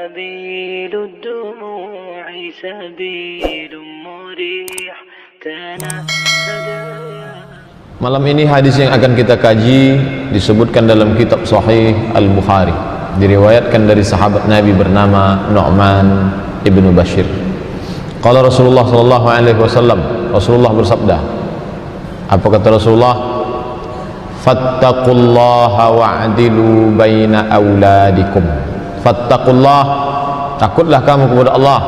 سبيل الدموع سبيل مريح تنهد يا. Malam ini hadis yang akan kita kaji disebutkan dalam kitab Sahih Al-Bukhari, diriwayatkan dari sahabat Nabi bernama Nu'man ibnu Bashir. Qala Rasulullah sallallahu alaihi wasallam, Rasulullah bersabda, apa kata Rasulullah? Fattaqullaha wa'dilu baina auladikum. Fattaqullah, takutlah kamu kepada Allah.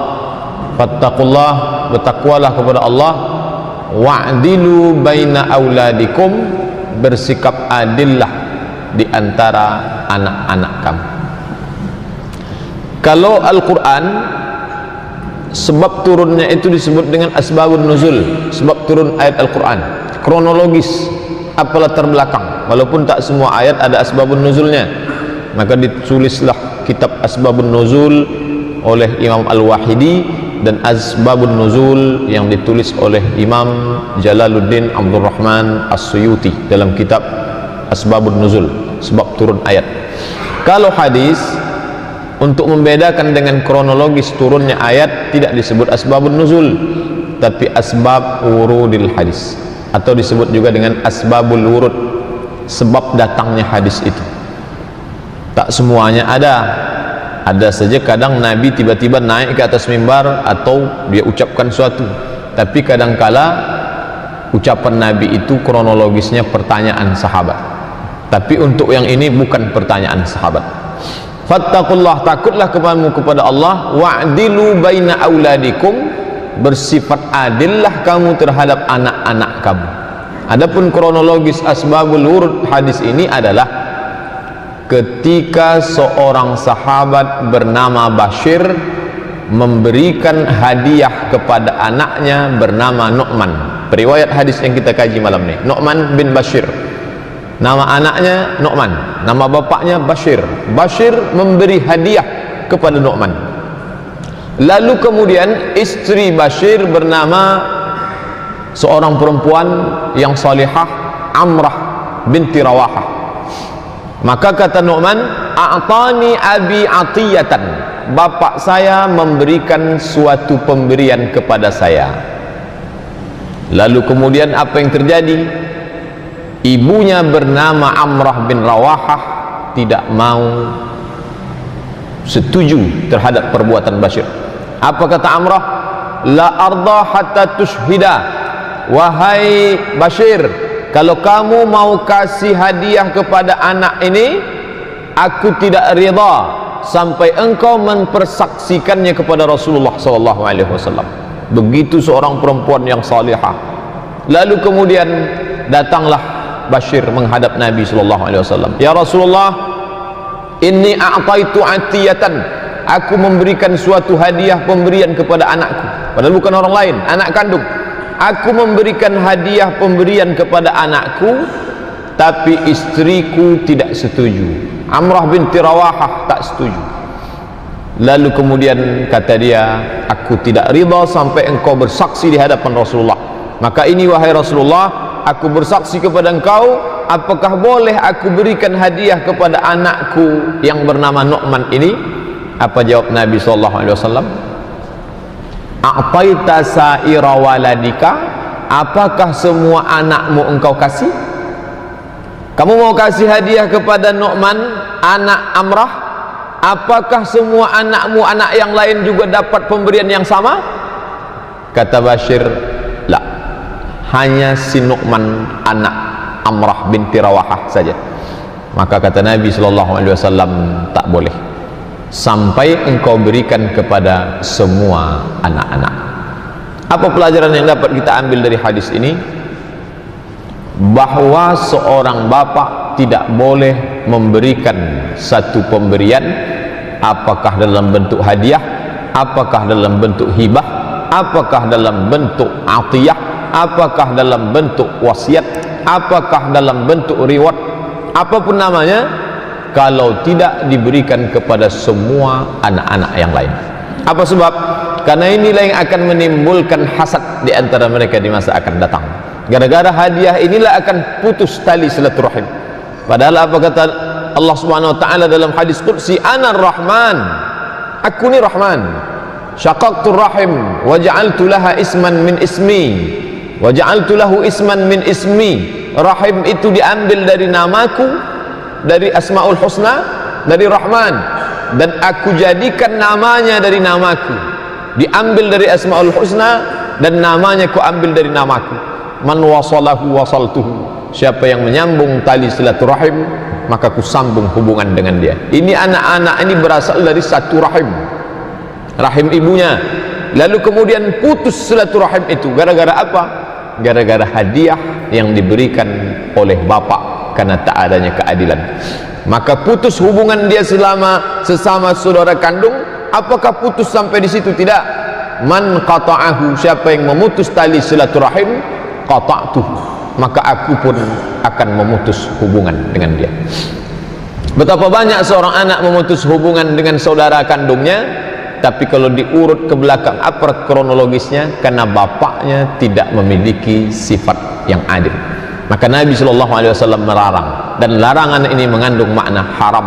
Fattaqullah, bertakwalah kepada Allah. Wa'dilu baina auladikum, bersikap adillah di antara anak-anak kamu. Kalau Al-Quran, sebab turunnya itu disebut dengan asbabun nuzul, sebab turun ayat Al-Quran, kronologis, apa latar belakang. Walaupun tak semua ayat ada asbabun nuzulnya, maka ditulislah kitab asbabun nuzul oleh Imam Al-Wahidi dan asbabun nuzul yang ditulis oleh Imam Jalaluddin Abdul Rahman As-Suyuti dalam kitab asbabun nuzul, sebab turun ayat. Kalau hadis, untuk membedakan dengan kronologis turunnya ayat, tidak disebut asbabun nuzul, tapi asbab wurudil hadis, atau disebut juga dengan asbabul wurud, sebab datangnya hadis itu. Tak semuanya ada saja kadang Nabi tiba-tiba naik ke atas mimbar atau dia ucapkan suatu, tapi kadangkala ucapan Nabi itu kronologisnya pertanyaan sahabat, tapi untuk yang ini bukan pertanyaan sahabat. Fattaqullah, takutlah kepadamu kepada Allah. Wa'dilu baina auladikum, bersifat adillah kamu terhadap anak-anak kamu. Adapun kronologis asbabul wurud hadis ini adalah ketika seorang sahabat bernama Bashir memberikan hadiah kepada anaknya bernama Nu'man. Periwayat hadis yang kita kaji malam ini, Nu'man bin Bashir. Nama anaknya Nu'man, nama bapaknya Bashir. Bashir memberi hadiah kepada Nu'man. Lalu kemudian istri Bashir bernama seorang perempuan yang salihah, Amrah binti Rawahah. Maka kata Nu'man, a'tani abi atiyatan, bapak saya memberikan suatu pemberian kepada saya. Lalu kemudian apa yang terjadi? Ibunya bernama Amrah bin Rawahah tidak mau setuju terhadap perbuatan Bashir. Apa kata Amrah? La arda hatta tushhida, wahai Bashir, kalau kamu mau kasih hadiah kepada anak ini, aku tidak rida sampai engkau mempersaksikannya kepada Rasulullah SAW. Begitu seorang perempuan yang salihah. Lalu kemudian datanglah Bashir menghadap Nabi SAW. Ya Rasulullah, inni a'taitu atiyatan, aku memberikan suatu hadiah pemberian kepada anakku, padahal bukan orang lain, anak kandung. Aku memberikan hadiah pemberian kepada anakku, tapi istriku tidak setuju. Amrah binti Rawahah tak setuju. Lalu kemudian kata dia, aku tidak ridha sampai engkau bersaksi di hadapan Rasulullah. Maka ini wahai Rasulullah, aku bersaksi kepada engkau, apakah boleh aku berikan hadiah kepada anakku yang bernama Nu'man ini? Apa jawab Nabi SAW? A'taita sa'ira waladika, apakah semua anakmu engkau kasih? Kamu mau kasih hadiah kepada Nu'man, anak Amrah? Apakah semua anakmu, anak yang lain juga dapat pemberian yang sama? Kata Bashir, la, hanya si Nu'man anak Amrah binti Rawahah saja. Maka kata Nabi SAW, tak boleh sampai engkau berikan kepada semua anak-anak. Apa pelajaran yang dapat kita ambil dari hadis ini? Bahwa seorang bapak tidak boleh memberikan satu pemberian, apakah dalam bentuk hadiah, apakah dalam bentuk hibah, apakah dalam bentuk atiyah, apakah dalam bentuk wasiat, apakah dalam bentuk reward, apapun namanya, kalau tidak diberikan kepada semua anak-anak yang lain. Apa sebab? Karena inilah yang akan menimbulkan hasad di antara mereka di masa akan datang. Gara-gara hadiah inilah akan putus tali silaturahim. Padahal apa kata Allah Subhanahu wa taala dalam hadis qudsi, Anar Rahman, aku ni Rahman, syaqaqtu rahim wa ja'altu laha isman min ismi wa ja'altu lahu isman min ismi. Rahim itu diambil dari namaku, dari Asmaul Husna, dari Rahman, dan aku jadikan namanya dari namaku, diambil dari Asmaul Husna, dan namanya ku ambil dari namaku. Man wasalahu wasaltuhu, siapa yang menyambung tali silaturahim, maka ku sambung hubungan dengan dia. Ini anak-anak ini berasal dari satu rahim, rahim ibunya, lalu kemudian putus silaturahim itu gara-gara apa? Gara-gara hadiah yang diberikan oleh bapak karena tak adanya keadilan. Maka putus hubungan dia sesama saudara kandung. Apakah putus sampai di situ? Tidak. Man qata'ahu, siapa yang memutus tali silaturahim, qata'tuhu, maka aku pun akan memutus hubungan dengan dia. Betapa banyak seorang anak memutus hubungan dengan saudara kandungnya, tapi kalau diurut ke belakang apa kronologisnya, karena bapaknya tidak memiliki sifat yang adil. Maka Nabi SAW melarang, dan larangan ini mengandung makna haram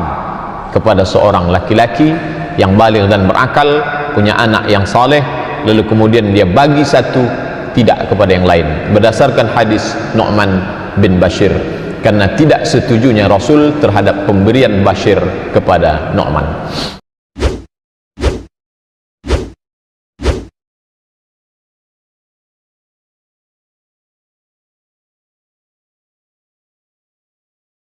kepada seorang laki-laki yang baligh dan berakal, punya anak yang saleh, lalu kemudian dia bagi satu tidak kepada yang lain, berdasarkan hadis Nu'man bin Bashir, karena tidak setujunya Rasul terhadap pemberian Bashir kepada Nu'man.